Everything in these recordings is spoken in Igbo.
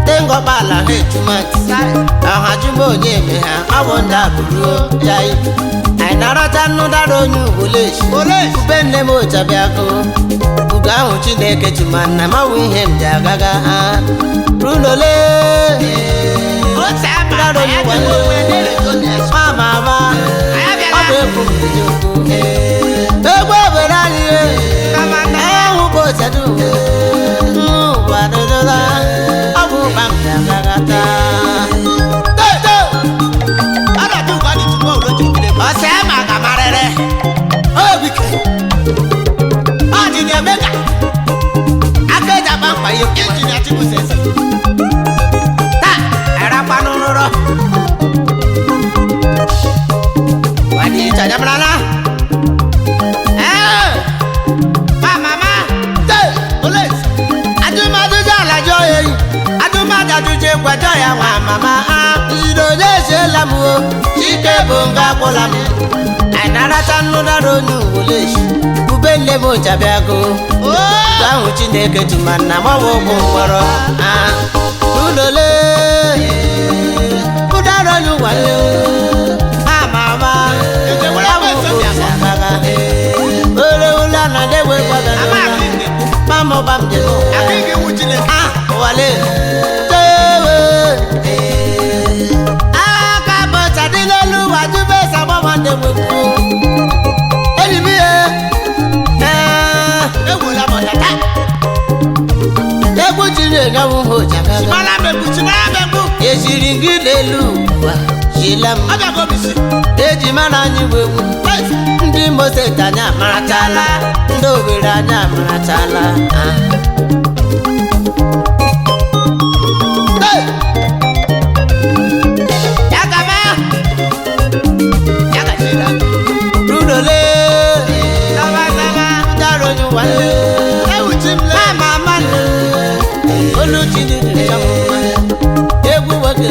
Tengo bala hetumat ahajumbo nyeme ha awonda buru yai ainarata nudaro nyu bolesh ubenne mo tabiako uga hu Chineke tumanna mawu ihe mjagaga ha runole o sama daro nyu mama ba abe ku egbo berani ewu bo sadu Abu Bangda Gata. Ada tu kali tu mau lojo kile. Asema kamarere. Oh bike. Adi mega. Akeja bang payo engineer ti mo sese. Ta era panonoro. Wadi caja melana. Aduje kwajo ya wa mama idoje se lamu chike bonga kolam ainara tanu daro nyu bolesh ubele mo jabiago gahu Chineke tumanna mawo ko woro udole udaro nyu wale mama eje wala so bi asanga ore ula na dewe kwaga mama bamje akike wujile wale Eji mana anyị wewu ndị Mose tanya maratala ndị Owerri anya maratala Runole daro nyu wale mama olu Chineke chamuma egwu wake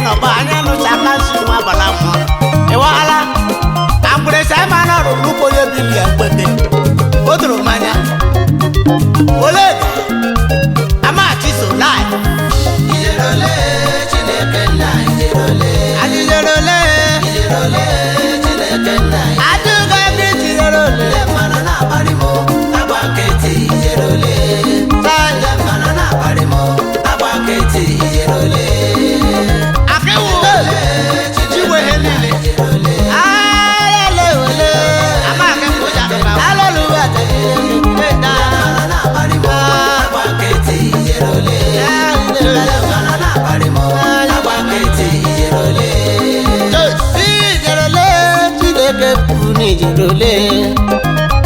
no banya no chakasi wa balamu e wala ambure sama na ru ko ye bilia pete odro manya ole ama ti so lai ijerole Chineke lai ijerole Chineke lai aduga bi ijerole mana na barimo abaketi ijerole sai mana na barimo abaketi ijerole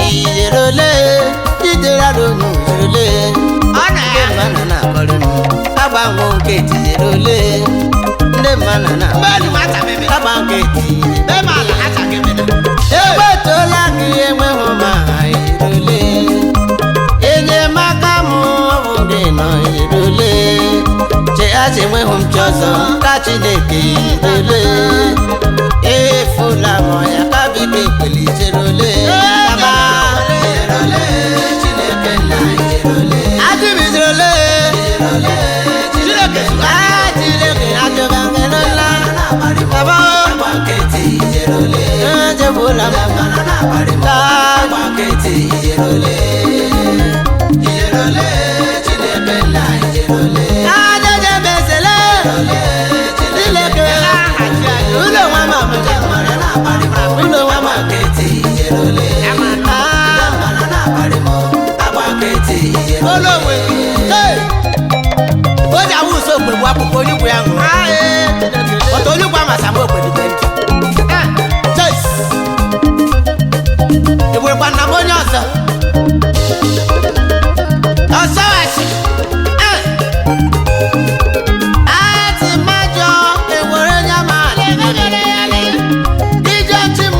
Ijerole ijerado nu ijerole ona mana na kolunu agbanwo nke ijerole nde mana na bali mata meme agbanwo nke dele efula moya kabike kweli jerole baba jerole Chineke na jerole adi mi jerole Chineke Chineke ajogangela baba baketi jerole jebula baba baketi jerole jerole Chineke na jerole ajaje besele Chineke ulo wa mama ulo wa baketi jerole na barimo abaketi jerole olowe hey oja wu so pe wa popo ni we an oto ni kwa masamo pe ni bent yes ewe kwa na mo nyoso oso asi ati majo ewore nyama ijo tim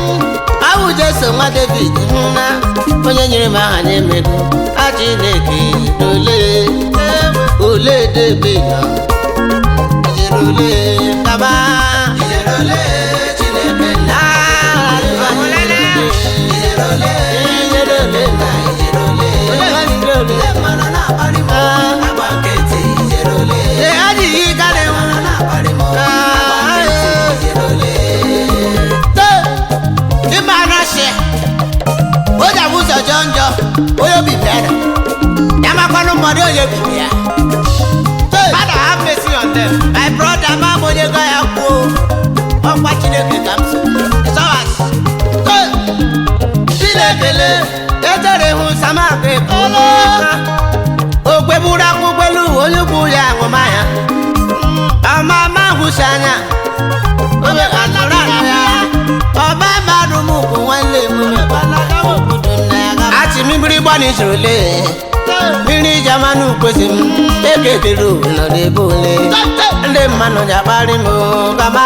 awu jesu ma David na onye nyere ma ha na-emego Chineke dole ole debe na jerole baba jerole Chineke na jerole jerole na jerole mana na barimo abaketi jerole e adi kale mana na barimo abaketi jerole to imana she oja wuso jonjo oyo bi bere yama kwanu mori oyo bi bia Father have mercy on them my brother ma mo ye ga ya ku okwa Chineke kamso it's ours Chineke le etere hu sama ke kolo ogbe bura ku pelu olugu ya ngoma ya ama ma husanya obe atura ya oba madu mu ku wale mu me balaga mo kudunna ati mi biri boni sole miri jamanu kwesim ekekelu no de bole nde manu jabari mo kama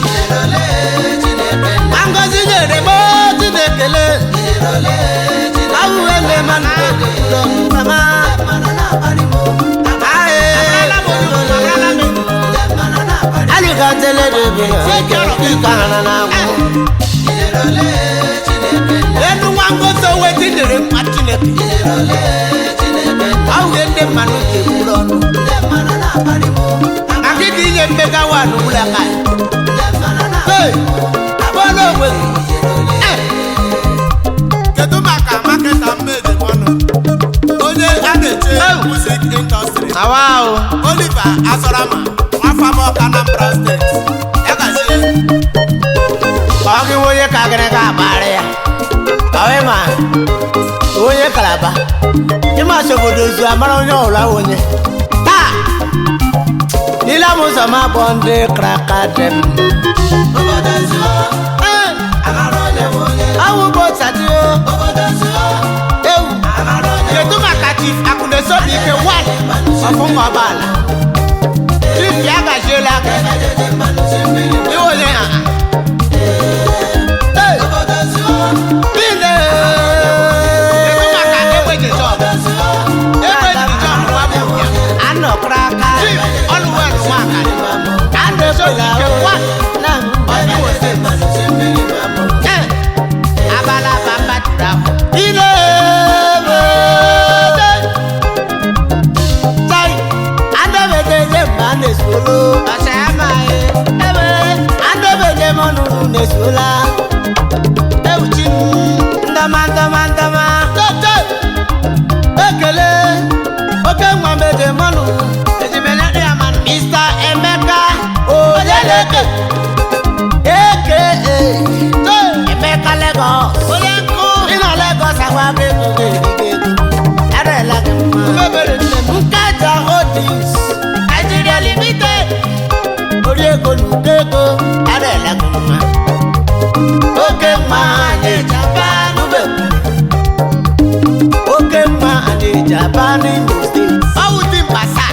jerole Chineke mango jere bo Chinekele jerole Chineke awu ele manu do kama manu na bari mo ae ali ka tele de bi ikana na mo jerole Chineke enu wango so wetin dere pa Chineke jerole awu ende manu ke burono manu na bari mo akidi ye mbega wa no bula kai hey abono we kedu maka market and made mono onye adeche music industry awao Oliver Asorama afamo Anambra State yakazi ogi woye kagere ka bare ya awe ma oye kalaba ima sobodo zu amara onye ola onye ta ila musa ma bonde kraka dem obodo zu amara onye onye awu bo sadio obodo zu ewu amara onye kedu maka chief akune so bi ke wan ofun mabala chief ya ga jela ka iwo le ha obodo zu bile kraka always waka and so you what na oni wo se abala baba tura ile tai ande beje mane solo asama ebe ande beje monu ne sola euchi ndama toto ekele oke nwa beje monu Mr. Emeka Ojeleke aka Emeka Lagos ina Lagos agba bebe ara la kama Nkaja Holdings Nigeria Limited ori ego nukego ara la kama oke ma ane Japan ube oke ma ane Japan in the States awuti mbasa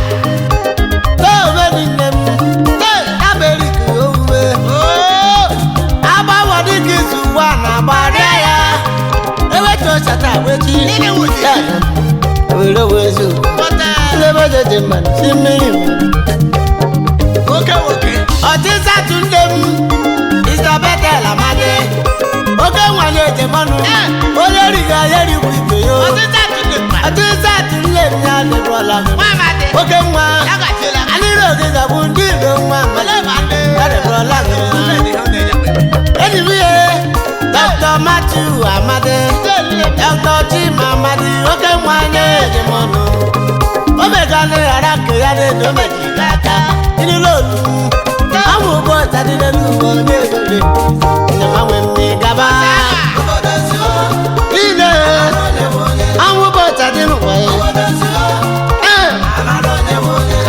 Chata wechi nini wuti wele wezu bota lebe de man simiri oke ọtịsa tunde m Isabel Amadi oke nwanyị ejemọnụ onye riga ya erigbu ibe ya ọtịsa tunde m ya dịbọla oke nwa alịrị ogige bụ ndị iro nwa ya dịbọla enyi m ihe Dr. Matthew Amadi Dr. Chima Amadi oke nwanyị ejemọnụ o megana ghara ka ya na-edo mejiri aka ịnụlọ olu amụ ụgbọ tadịle n'ugbo na-egole nyemanwe mme gaba niile amụ ụgbọ tadị n'ụwa ya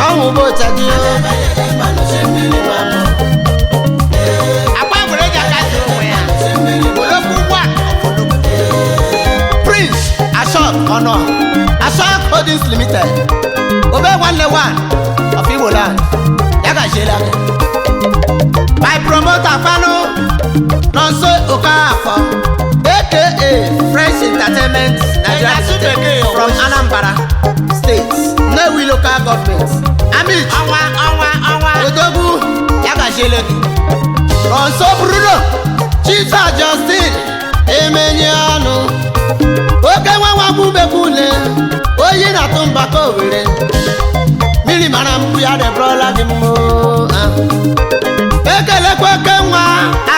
amụ ụgbọ tadị Prince Ashok Honor Ashok Holdings Limited Obe 101 of Igbo land Yagashela My promoter Fano Nonso Okafor aka Fresh Entertainment Nigeria from Anambra State Nnewi local government Amit Odogwu Yagashela Nonso Bruno Chief Justin Emenyanu oke nwa gbubekule oyi na-atụ mbaka Owerri mmiri mara mpụ ya debrola dị mmo ekelekwa oke nwa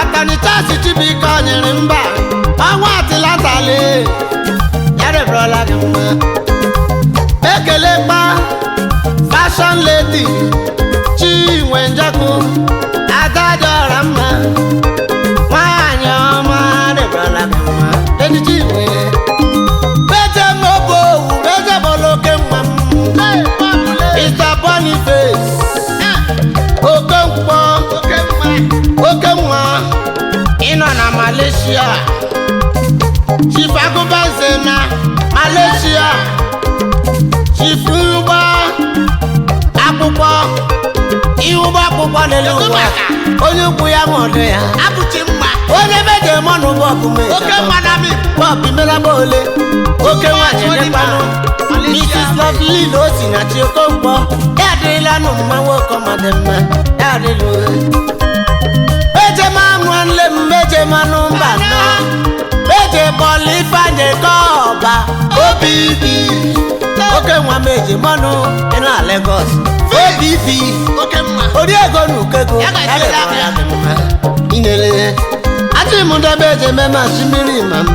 Atanichasi Chibuike nyere mba ọnwa Atlantali ya debrola dị mma ekelekwa Fashion Lady Chinwe Njeku adajọra mma nwanyị ọma debrola dị mma edi Chinwe Mr. Boniface oke nwa ịnọ na Malaysia Chief Agụbanze na Malaysia Chief ụgbọ akwụkwọ n'elu ụwa onye ukwu ya nwọdụ ya onye beje mọnụ bọbụ meragba ole oke nwa jedekwanụ Mrs. Lovely na Osinachi Okonkwo ya adịrịla nụ mmanwụ ọkọmadị mma ya adịrịla ejemanụ nle m ejemanụ mba nọ eje bọọlụ Ifeanyị Kọba Obibi oke nwa m ejemanụ ịna Lagos Obibi Oriego na Ukego ya dịrịla mma inere achị m ndebe ejemema mmiri ma m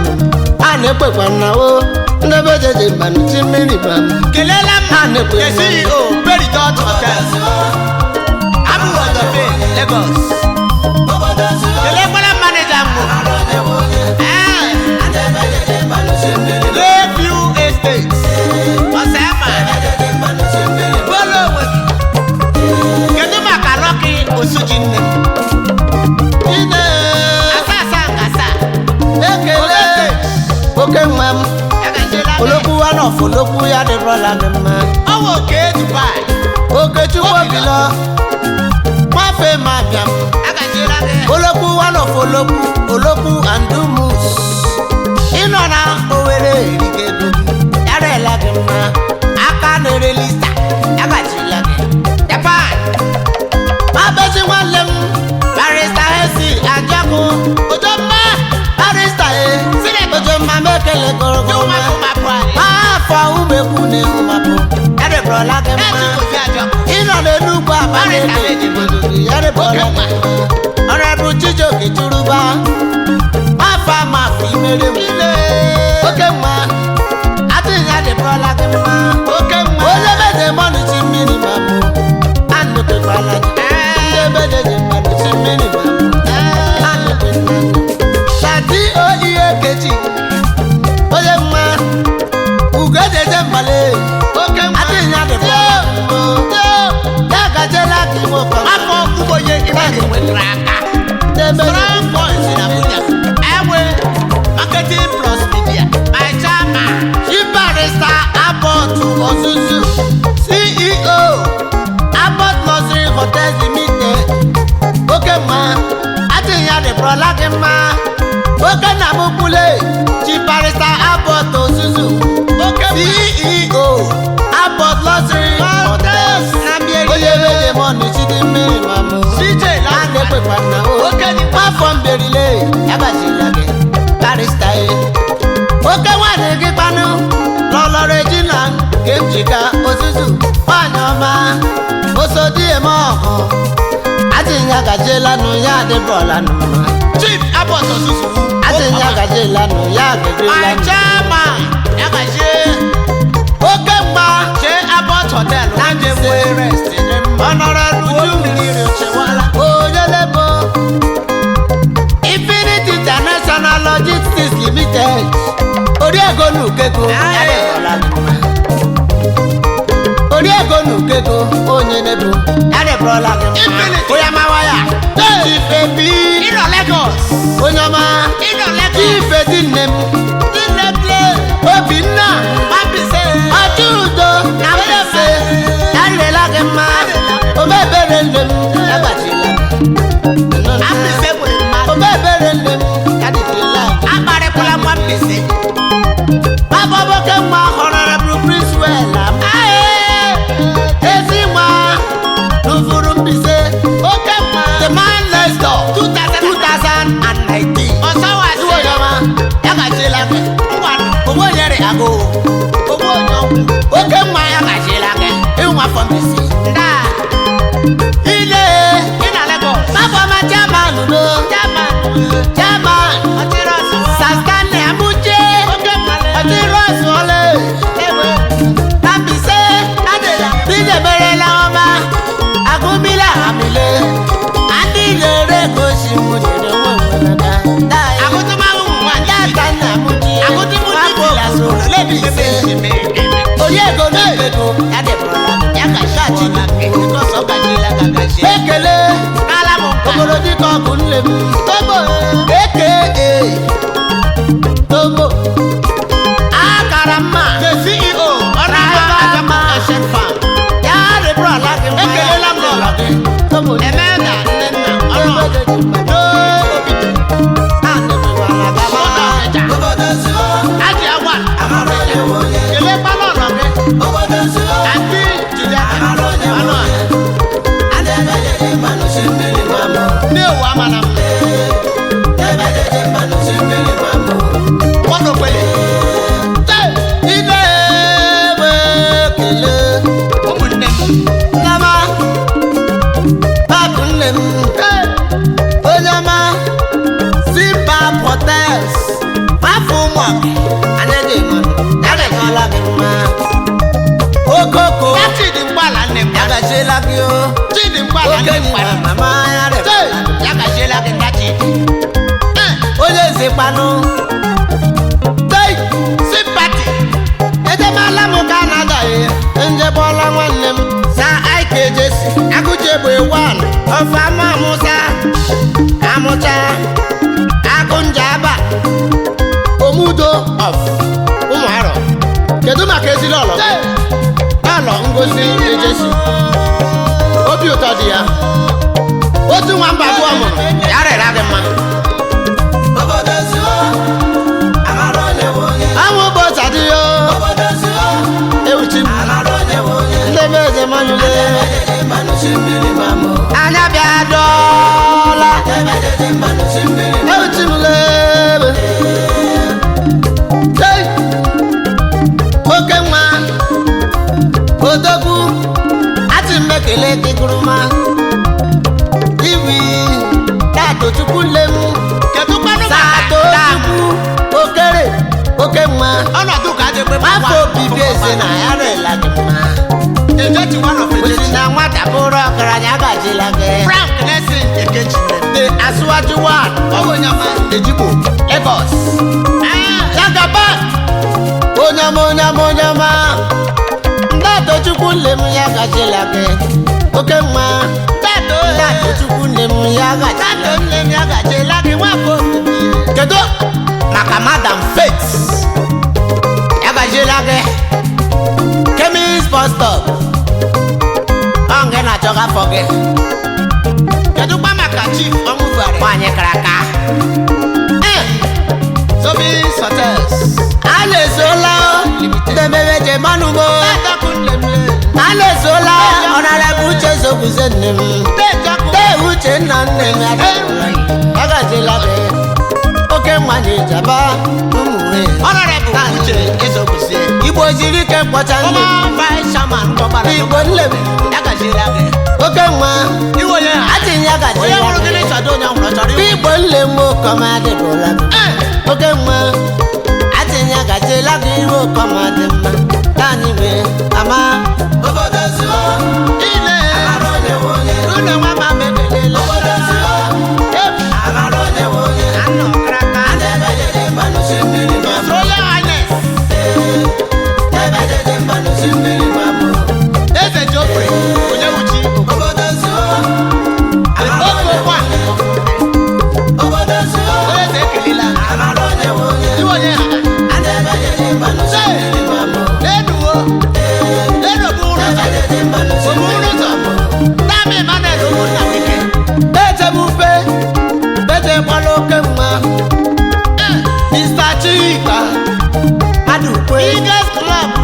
a na-ekpekwa nna o ndebe jeje mbanụ chi mmiri ba kelela m the CEO Peridot Hotel Abuwodofe Lagos kelekwala manager m Lakeview Estate Osema Bolo kedu maka Rocky Osujinne Asasa Ngasa ekele oke nwa m olokwu one of olokwu ya dịbrola dị mma ọwụ oke Dubai oke Chukwu Obilo nwafe ma bịa olokwu one of olokwu Andumus ịnọ na Owerri erigedo ya dịla gị mma aka na-ere lista ya gachila gị Japan mabezi nwanne m Barrister Esi Ajaku Ojomma Barrister Ojomma mekele gorogo afọ umekwu na-ewu mapụ ya dịbrola gị mma ịnọ n'Enugwu abalị ya dịbrola gị Honorable Chijioke Churuba afọ amafọ imere oke nwa adịghị ya dịbrola gị mma onye beje mmanụ chi mmiri mapụ anụkwekwala gị ndị ebejeje mmanụ chi mmiri mapụ Shadi Oihe Kechi onye nwa ugejeje mbale adịghị ya dịbrola ya gajela ka ime ụkọ afọ ugboye ịbagị nwetara aka Strong Voice in Abuja ewe Marketing Plus Media my chairman Chief Barrister Abbott Ozuzu CEO Abbott Luxury Hotels Limited oke mma adịghị ya dịbrola gị mma oke na mụkwule Chief Barrister Abbott Ozuzu CEO Abbott Luxury Hotels onye beje mọnụ chidi mmiri mamụ a na-ekwekwa nna afọ mberile ya gachila gị karịsta oke nwaanyị gị kpanụ lọlọrọ ejina nke m jika ozuzu nwaanyị ọma osodi eme ọgụ adịghị agajiela nụ ya adịbọla nụ mma Chief Abbott Osusu. adịghị agajiela nụ ya agajila My nụ chairman. Yagaje. oke mgba Che Abbott Hotel. Nanje mwe rest. Honorable Mmiri ochewala. onye lebo Infinity International Logistics Limited Oriego Nukego adịbọla nụ mma Oriego Nukego onye nebo adịbọla nụ mma Infinity. onye amawa ya Chifebi Iro Lagos. onye ọma Iro Lagos. Chife dị nne m Obinna Mapise. ọchị udo na Mbaise adịrịla gị mma omebere nne m agbachila Mapise nwere mmadụ. omebere nne m adịrịla Akparịkwala Mapise. abọboke mma Honorable Princewell ezi nwa rụfuru Mbaise oke mma the man next door 2019 Ọsawasị. Iwoyoma ya gachila gị Ngwanụ. owó nyere agụ owó onyọkwu oke mma ya gachila gị ịnwa afọ Mbaise Nda. ile Ị na Lagos. mafọma chairman udo chairman Ọchịrị ọsụ. Saskane Amuche Oke mmale. ọtịrị ọsụ ole na Mbaise tijeberela ọma agụmila amile ndị nyere gosi mụ nyere nwe Agụtụmahụ ụmụ nwaanyị. data nna m ji Agụtụmụ ndị afọ bila so. obodo Lebi ebe ebe ebe. Oriego Nukego ya dịbụrụla ya gachila gị because ọ gachila ka gachi ekele Kala m nka. obodo dịka ọgụ nne m Togo eke Togo akara mma The CEO. Ọrụ Agama Asian Farm. ya dịbụrụla gị mma Ekelela m n'ụlọ gị. Togo Emelda Nnenna Ọnụ. Ajị agwa. Kelekwana ụlọ gị. Adị jide aka. Anụ a. Na-ewu amala m. Mmadụ kwele. Ile ebe ekele Ụmụnne m. Nama Babu nne m onye ọma Simba Hotels afọ ụmụaka anaghị enwe ya gajiela gị mma okoko Ya Chidi Mgbala nne m. ya gajiela gị o Chidi Mgbala nne m okenye kwara. na mama ya rịa Ya gajiela gị nda Chidi. onye eze kpanụ tei Sympathy. edemala m ka anadaghị njebọla nwanne m sa aike jesi agụjegbe wan ofe ama amụsa amụcha agụnjaba omudo of ụmụarọ kedu maka ezili ọlọ gị ọlọ ngosi ejesi obi ụtọ dị ya otu nwamba abụọ mụrụ ya rịra gị mma anwụ ụbọchị adịghị ewuchi m ndị be eze manyụle anya bịa dọọla ewuchi m lebe Hey! oke nwa odogwu ati mmekele kịkụrụma iwi datochukwu nle m Kedu kwanụ maka satochukwu okere oke nwa ọnọdụ ka a ga-ekpe afọ obibi eze na ya rịla gị mma Ejechi one of osi Ejechi. na nwata bụrụ ọgaranya gajila gị Frank Nelson Ekechi. the Asuwaju one Ọgụnyama. Ejigbo Lagos Ah, Jagaba onyama ndatochukwu nne m ya gajila gị oke nwa ndatochukwu nne m ya gajila Tato nne m ya gajiela gị nwafọ obibi. kedu maka Madam Faith ya gajila gị Chemist bus stop ọ nke na-achọga afọ gị Kedu kwa maka Chief Ọmụbare. nwanyị kara aka Zobis Hotels. a na-esola ndemebeje manụgo Tato nne m le. a na-esola ọnara bụ uche ezoguze nne m tee uche nna nne m agazila be oke nwa na-ejaba ụmụ Igbo jiri ike kpọcha nne Igbo nne m oke nwa atinye agazila Igbo nne m okomadịbụla oke nwa atinye agazila gị iru okomadị mma ka anyị wee ama obodo zuo ile ụlọ nwa ma mebelela obodo zuo amara onye onye anọ kraka na-ebedede mbanụsi mmiri ma mụ Royal Highness ebedede mbanụsi mmiri ma mụ Eze Geoffrey onye wuchi obodo zuo obodo zuo eze ekelela amara onye onye onye ha na-ebedede mbanụsi mmiri ma mụ Eduwo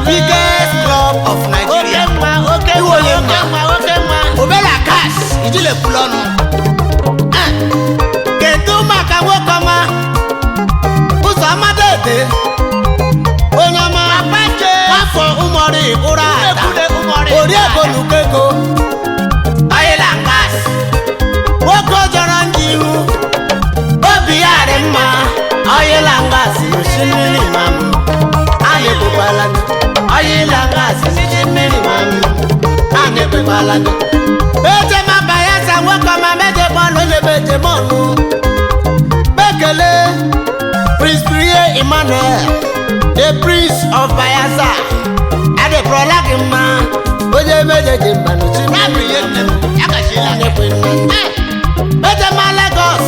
biggest club of Nigeria. Obela cash ijile kulonu. Kedu maka wokoma. Usamadede. Onyama apache. Wafo umori urata. Ori egonukeko. Ayela gas. Woko jọrọ njiru. Obi yare mma. Ayela gas osimiri mamu. Ane bupalani. Ayela gas osimiri mamu. Ane bupalani. Beje mabayasa wokoma meje bonu le beje monu. Bekele. Prince Priye Emmanuel, the Prince of Bayelsa. Ade prolak ma. Oje meje jimbanu ti na Priye nem. Yakashila ne pinna. Beje ma Lagos.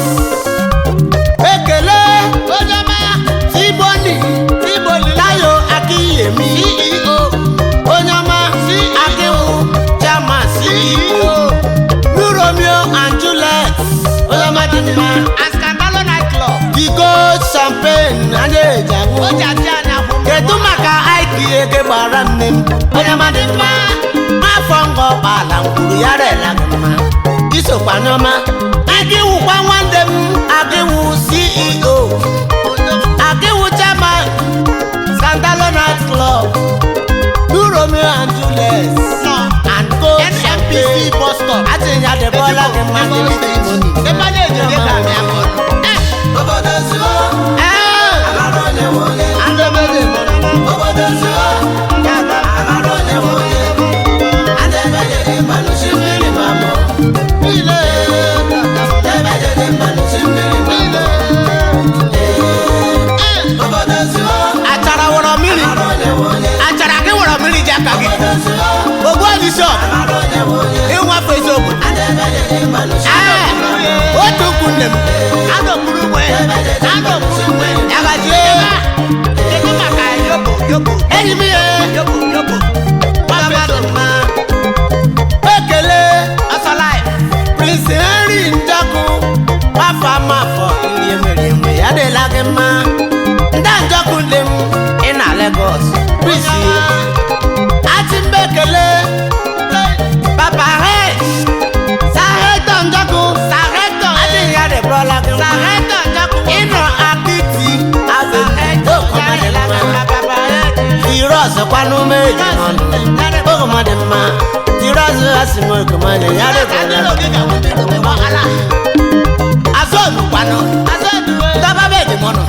Bekele. Oje ma Tiboni. Layo Akiyemi. CEO. Oje ma Akiwu. Chama CEO. New Romeo and Juliet. Oje ma Dimma. Askandalo Night Club. The gold champagne ane jamu. Kedu maka aiki ege bara nnem. Oje ma Dimma. Afongo bala nguru yare lagma. Iso panoma. Akiwu kwa nwande m. Akiwu CEO. Akiwu chama. Askandalo Night Club. New Romeo and Juliet. And gold champagne. Bus stop. Atinya de bola ke mani testimony. The manager dey come here. Obodo zuo. Amara onye onye. Andebele. Obodo zuo. Amara onye onye. Andebele manu simiri mamo. Ile. Andebele manu simiri mamo. Obodo zuo. Achara woro miri. Achara ke woro miri jaka gi. Ogbo di shop. Iwa Facebook. Otu kunem. Ado kuruwe. Yagaje. Kedu maka yobo. Eyi mi e. Yobo. Baba Dimma. Ekele. Asalai. Prince Henry Njoku. Mafo. Iriemere yade lagema. Nda Njoku dem. Ina Lagos. Prince. Atimbekele. Papa H. Saheto Njoku. Adinya de brola. Saheto Njoku. Ino akiti. Saheto Papa H. Tiroso kwanu meji monu. Ogo Madimma. Tiroso asimo kumane yade brola. Azodu kwanu. Taba beji monu.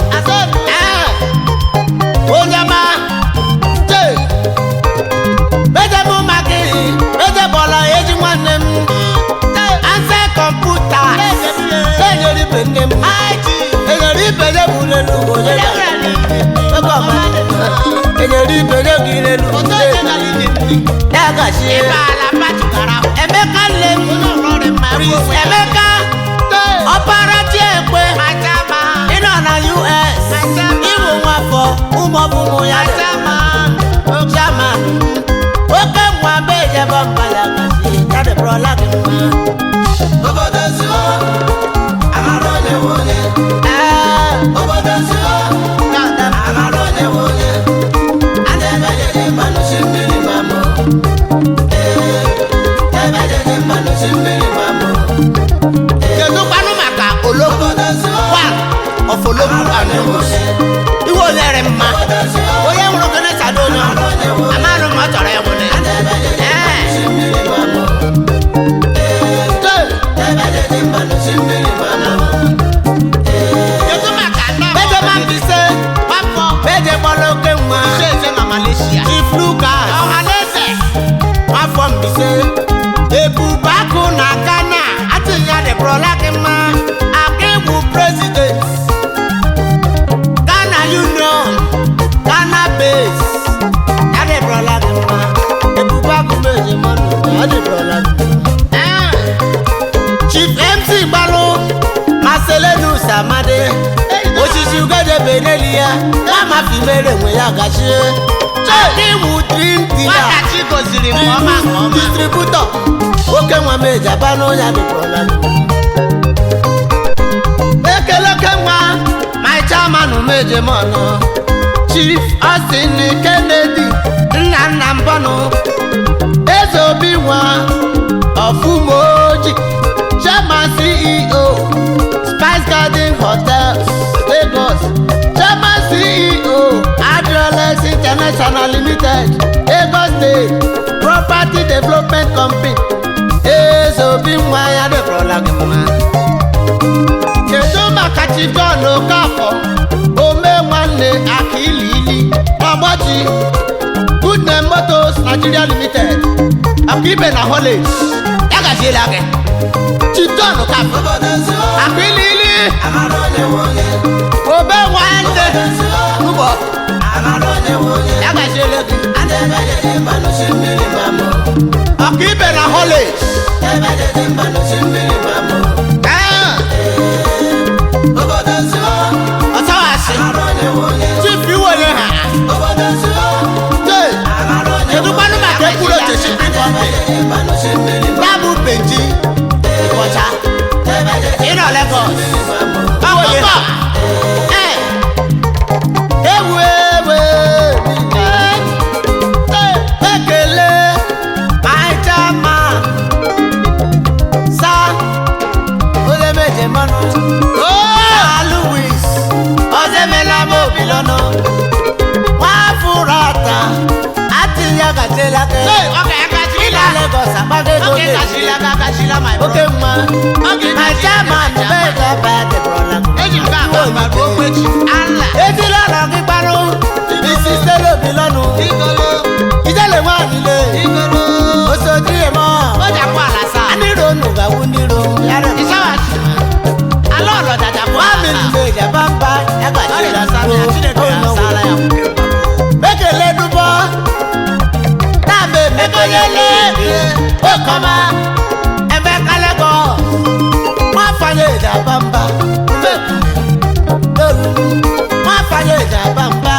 Onyama. Beje mu makiri. Beje bola eji nwannem. Anse computer. Enyori benem. Enyori bele bulelu oje. Oko ma. Enyori bele girelu. Yagashi. Ibala patukara. Emeka le. Emeka. Operati ekwe. Ino na US. Iwu nwafọ. Umobumu ya. Chama. Oke nwa beje bomba yagashi. Tade brola kimma. Obodo zuo. Amara onye onye. Obodo zuo. Amara onye onye. Andebele manu simiri mamo. Ebele iwe onyere mma onye nwụrụ gị na-esado onye ọrụ amarụ m ọ chọrọ ịnwụrụ ya Bejema Mbise Beje gbara oke nwa Ifluka Ọhaneze Afọ Mbise Ebubakụ na Ghana atụnya dịbụrụla gị mma aka ịbụ president Ghana Union Ghana base ya dịbụrụla gị mma Ebubakụ meje mmanụ ya dịbụrụla gị mma Chief MC Gbalu Marcelinus Amade osisi ugede beneli ya kama fimere nwe ya gachie iwu dream dealer distributor oke nwa meja bano ya dịpụrụla ekeleke nwa my chairman meje mọnụ Chief Austin Kennedy nna mbọnụ eze obi nwa ọfụmoji chairman CEO Spice Garden Hotels Lagos chairman CEO Adrolex International Limited Lagos State Property Development Company ezobi nwa ya dịbụrụla gị mma kedu maka Chief John Okafor ome nwanne Akilili Ọgbọchi Goodname Motors Nigeria Limited Akibe na Hollis ya gaziela gị Chief John Okafor Akilili obe nwanne ụbọ ya gaziela gị Akibe na Hollis ọsawasị Chief Iwonye ha edukwanụ maka ekwuru ochechi ya bụ Benji Ịkọcha ịnọ Lagos ọkụkọ ewu ekele aịchama sa onye meje mmanụ Louis ọzọemela m obi lọnụ nwafụrụ ata atịnya gachela ịna Lagos akpago ego oke mma my chairman bega badịbụrụla ejila ọrọ gị gbarụ isi stere obi lọnụ ijele nwaanyị le osoji eme anịro unu gawu n'iro jabamba ya gachila ekele dụbọ na-eme emekọnyele okọma Emeka Lagos nwafanye jabamba nwafanye jabamba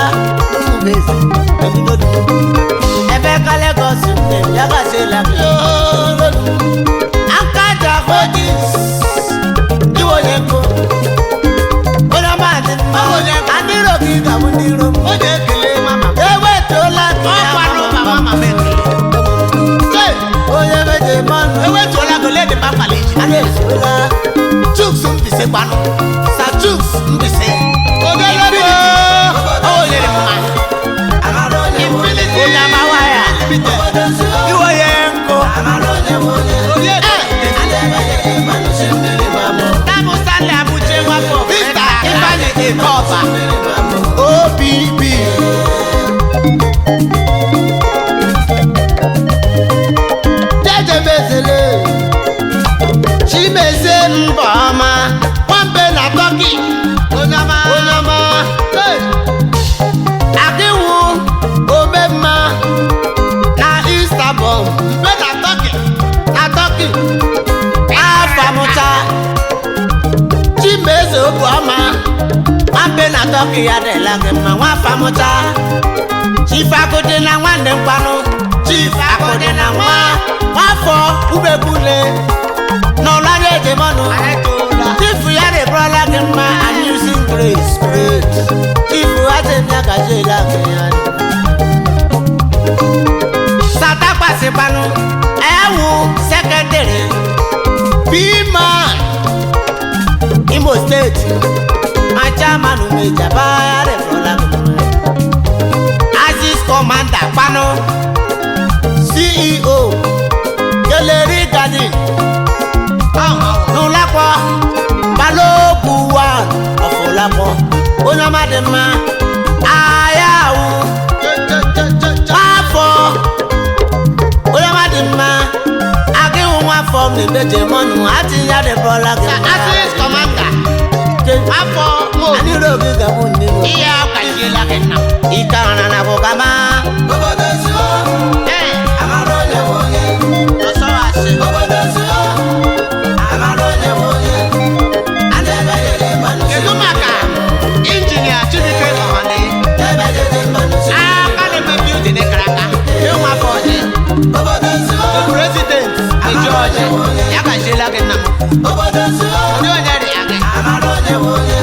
Emeka Lagos ya gachila akaja hodis iwonye nkụ anịro gị gawu n'iro ewetola onye meje mmanụ ana-esola Chuks Mbise gbanụ Sa Chuks Mbise onyere mma onye amawa ya iwonye nkụ Tamu Stanley Abuche nwafọ Ifeanyi Ikeọba OBB jejebezele Chimezie Mbọma nwambe na Turkey onyama Akiwu Obemma na Istanbul mbe na Turkey afamụcha Chimezie Obuọma nwambe na Turkey ya dịla gị mma nwafamụcha Chief Akụdị na nwanne mkpanụ Chief Akụdị na nwafọ ubebule n'ụlọ anya ejemọnụ Chief ya dịbụrụla gị mma Amusing Grace great Chief Azemia gajiela gị ya Satakwasịkwanụ ewu sekretịrị P-Man Imo Steeti my chairman Umeja Bayare Frola Aziz Commander Pano CEO Galeri Garden Nulapo Balogu One of Olapo Onamadema Ayahu Afo Onamadema Agiwa from the Bejemonu Ati Yade Frola Aziz Commander Afọ mo Ani rogi gabundi iya kajela kenna Ikana na bogama Amaroje woye oso ase Amaroje woye Adebele manu kedu maka engineer Chidike Ohane aka na build ne kraka enwa boje the president the judge ya kajela kenna Obodo onye onyere ya Amaroje woye